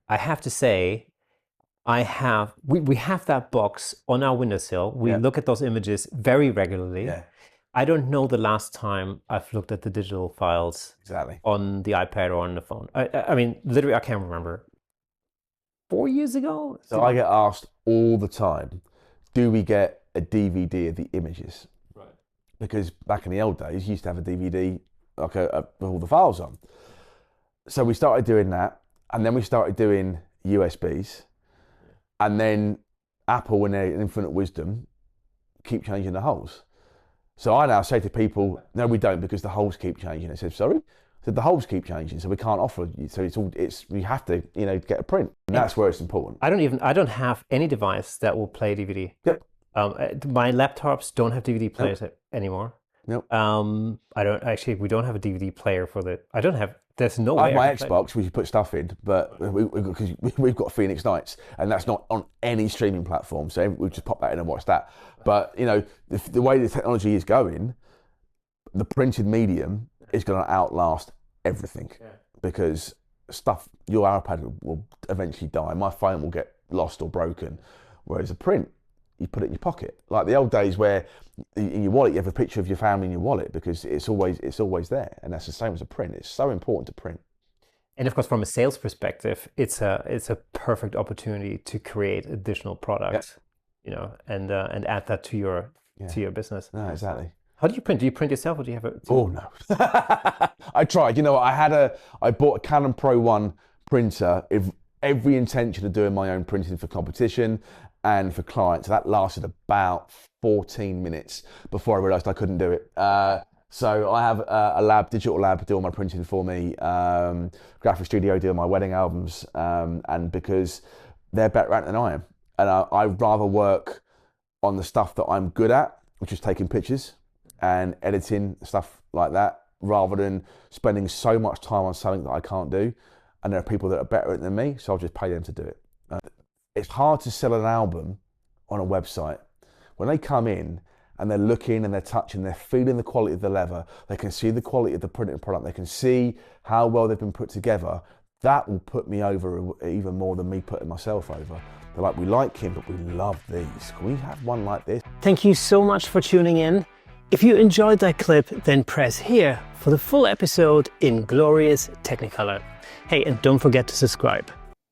I have to say, we have that box on our windowsill. We look at those images very regularly. Yeah. I don't know the last time I've looked at the digital files Exactly. on the iPad or on the phone. I mean, literally, I can't remember. 4 years ago? So I get asked all the time, do we get a DVD of the images? Right. Because back in the old days, you used to have a DVD like with all the files on. So we started doing that, and then we started doing USBs, and then Apple, in their infinite wisdom, keep changing the holes. So I now say to people, no, we don't, because the holes keep changing. I said, sorry? I said, the holes keep changing, so we can't offer you. So we have to, get a print. And that's where it's important. I don't have any device that will play DVD. Yep. My laptops don't have DVD players anymore. Nope. We don't have a DVD player there's no way. I have my Xbox, we should put stuff in, but because we've got Phoenix Nights, and that's not on any streaming platform, so we just pop that in and watch that. But the way the technology is going, the printed medium is going to outlast everything, because your iPad will eventually die, my phone will get lost or broken, whereas a print, you put it in your pocket, like the old days where in your wallet you have a picture of your family in your wallet, because it's always there, and that's the same as a print. It's so important to print. And of course, from a sales perspective, it's a perfect opportunity to create additional products, and add that to your business. No, exactly. How do you print? Do you print yourself, or do you have a? Oh no, I tried. I bought a Canon Pro 1 printer with every intention of doing my own printing for competition and for clients. That lasted about 14 minutes before I realised I couldn't do it. So I have a digital lab doing my printing for me, graphic studio doing my wedding albums, and because they're better at it than I am. And I'd rather work on the stuff that I'm good at, which is taking pictures and editing, stuff like that, rather than spending so much time on something that I can't do. And there are people that are better at it than me, so I'll just pay them to do it. It's hard to sell an album on a website. When they come in and they're looking and they're touching, they're feeling the quality of the leather, they can see the quality of the printed product, they can see how well they've been put together, that will put me over even more than me putting myself over. They're like, we like him, but we love these. Can we have one like this? Thank you so much for tuning in. If you enjoyed that clip, then press here for the full episode in glorious Technicolor. Hey, and don't forget to subscribe.